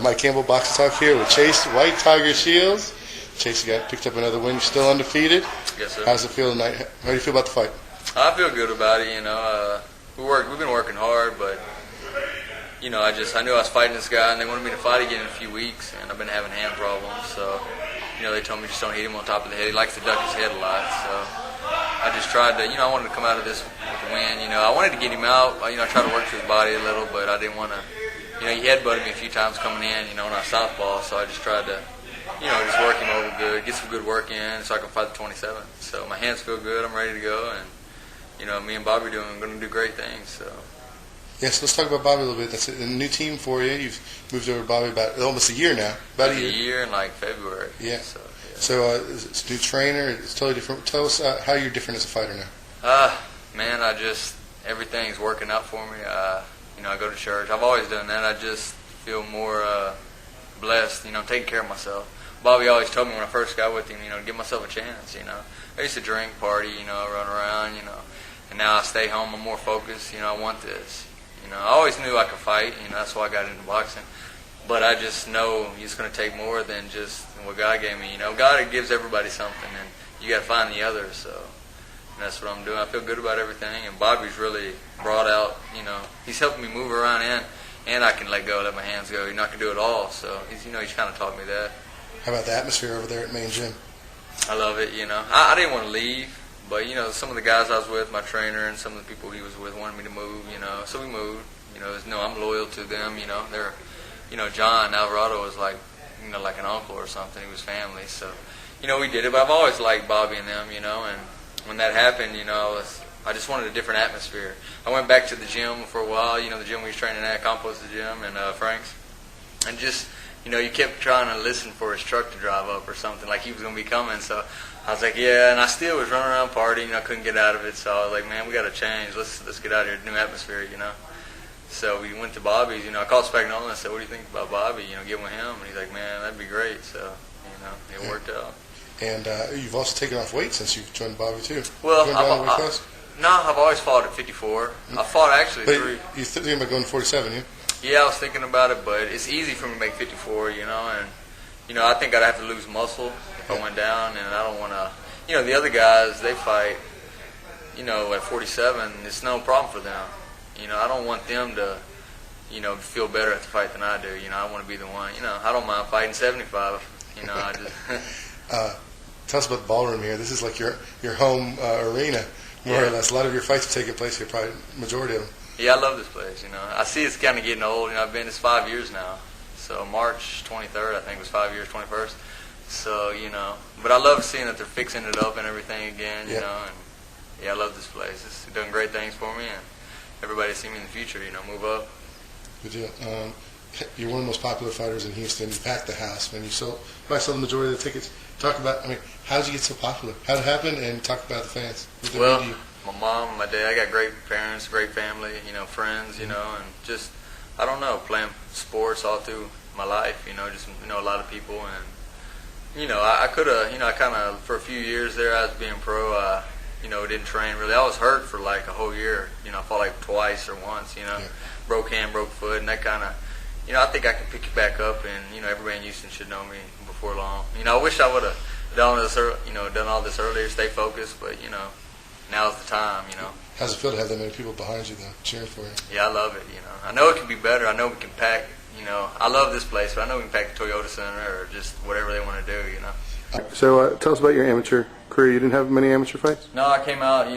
Mike Campbell, Box Talk here with Chase, White Tiger Shields. Chase, you got picked up another win. You're still undefeated. Yes, sir. How's it feel tonight? How do you feel about the fight? I feel good about it. We've been working hard, but I knew I was fighting this guy, and they wanted me to fight again in a few weeks, and I've been having hand problems. So, they told me just don't hit him on top of the head. He likes to duck his head a lot. So I just tried to, I wanted to come out of this with a win. I wanted to get him out. I tried to work to his body a little, but I didn't want to. He headbutted me a few times coming in, on our southpaw, so I just tried to, just work him over good, get some good work in so I can fight the 27th. So my hands feel good, I'm ready to go, and, me and Bobby are going to do great things, so. Yes, let's talk about Bobby a little bit. That's a new team for you. You've moved over to Bobby about almost a year now. About a year in February. Yeah. So, it's a new trainer. It's totally different. Tell us how you're different as a fighter now. Man, everything's working out for me. I go to church. I've always done that. I just feel more blessed, taking care of myself. Bobby always told me when I first got with him, to give myself a chance, I used to drink, party, run around, and now I stay home. I'm more focused, I want this. I always knew I could fight, that's why I got into boxing. But I just know it's going to take more than just what God gave me. God gives everybody something, and you got to find the others, so. And that's what I'm doing. I feel good about everything, and Bobby's really brought out, he's helping me move around and I can let go, let my hands go. I can do it all, so he's kind of taught me that. How about the atmosphere over there at Main Gym? I love it, I didn't want to leave, but, some of the guys I was with, my trainer, and some of the people he was with wanted me to move, so we moved. I'm loyal to them, they're, John Alvarado was like an uncle or something. He was family, so, we did it, but I've always liked Bobby and them, and when that happened, I just wanted a different atmosphere. I went back to the gym for a while, the gym we was training at, Campbell's the gym, and Frank's. And just, you kept trying to listen for his truck to drive up or something, like he was going to be coming. So I was like, yeah, and I still was running around partying, I couldn't get out of it. So I was like, man, we got to change. Let's get out of here, new atmosphere, So we went to Bobby's, I called Spagnola and said, what do you think about Bobby, get with him? And he's like, man, that'd be great. So, it worked out. And you've also taken off weight since you've joined Bobby, too. Well, I've always fought at 54. I fought actually but three. You're thinking about going to 47, yeah? Yeah, I was thinking about it, but it's easy for me to make 54, and, I think I'd have to lose muscle if I went down, and I don't want to, the other guys, they fight, at 47, it's no problem for them. I don't want them to, feel better at the fight than I do. I want to be the one, I don't mind fighting 75, I just... Tell us about the ballroom here. This is like your home arena, more or less. A lot of your fights are taking place here, probably majority of them. Yeah, I love this place. I see it's kind of getting old. I've been this 5 years now. So March 23rd, I think, was 5 years, 21st. So, but I love seeing that they're fixing it up and everything again, and I love this place. It's doing great things for me, and everybody see me in the future, move up. Good deal. You're one of the most popular fighters in Houston. You packed the house, man. You sold the majority of the tickets. Talk about, how did you get so popular? How did it happen? And talk about the fans. Well, my mom, my dad, I got great parents, great family, friends, and just, I don't know, playing sports all through my life, just, a lot of people. And, I could have, I kind of, for a few years there, I was being pro, didn't train really. I was hurt for like a whole year. I fought like twice or once, broke hand, broke foot, and that kind of, I think I can pick it back up, and, everybody in Houston should know me before long. I wish I would have done all this earlier, stay focused, but, now's the time, How's it feel to have that many people behind you, though, cheering for you? Yeah, I love it, I know it can be better. I know we can pack, I love this place, but I know we can pack the Toyota Center or just whatever they want to do, So tell us about your amateur career. You didn't have many amateur fights? No, I came out,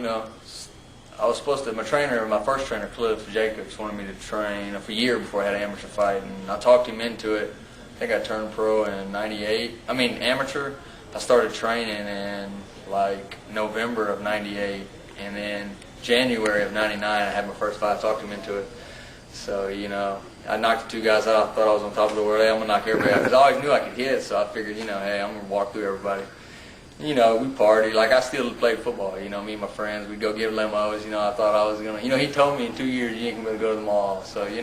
I was supposed to, my first trainer, Cliff Jacobs, wanted me to train for a year before I had an amateur fight, and I talked him into it. I think I turned pro in amateur. I started training in November of 98, and then January of 99 I had my first fight. I talked him into it. So, I knocked the two guys out. I thought I was on top of the world. Hey, I'm going to knock everybody out. Because I always knew I could hit, so I figured, hey, I'm going to walk through everybody. We partied. I still played football. Me and my friends, we'd go get limos. I thought I was going to, he told me in 2 years you ain't going to go to the mall. So, I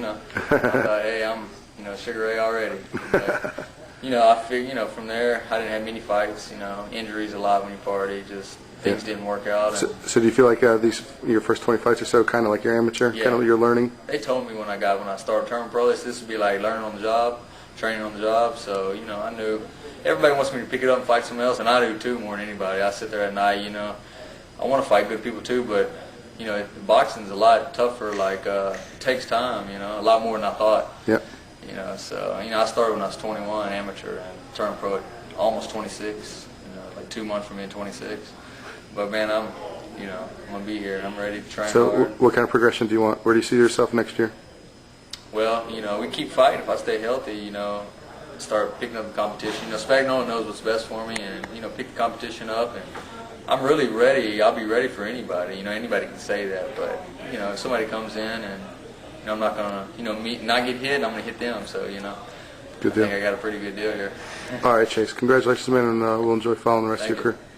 thought, hey, I'm, Sugar Ray already. But, I figured, from there, I didn't have many fights. Injuries a lot when you party. Just things didn't work out. So do you feel like your first 20 fights or so, kind of like your amateur, kind of your learning? They told me when I started turning pro, this would be like learning on the job. training on the job. So, you know, I knew everybody wants me to pick it up and fight someone else, and I do too more than anybody. I sit there at night, you know, I want to fight good people too, but, you know, boxing's a lot tougher. Like, it takes time, you know, a lot more than I thought. Yep. You know, so, you know, I started when I was 21, amateur, and turned pro at almost 26, you know, like 2 months from being 26. But, man, I'm going to be here, and I'm ready to train So hard. what kind of progression do you want? Where do you see yourself next year? Well, you know, we keep fighting. If I stay healthy, you know, start picking up the competition. You know, Spagnuolo knows what's best for me, and, you know, pick the competition up. And I'm really ready. I'll be ready for anybody. You know, anybody can say that. But, you know, if somebody comes in and, you know, I'm not going to, you know, not get hit, I'm going to hit them. So, you know, Good I deal. think I got a pretty good deal here. All right, Chase. Congratulations, man, and we'll enjoy following the rest Thank of your you. career.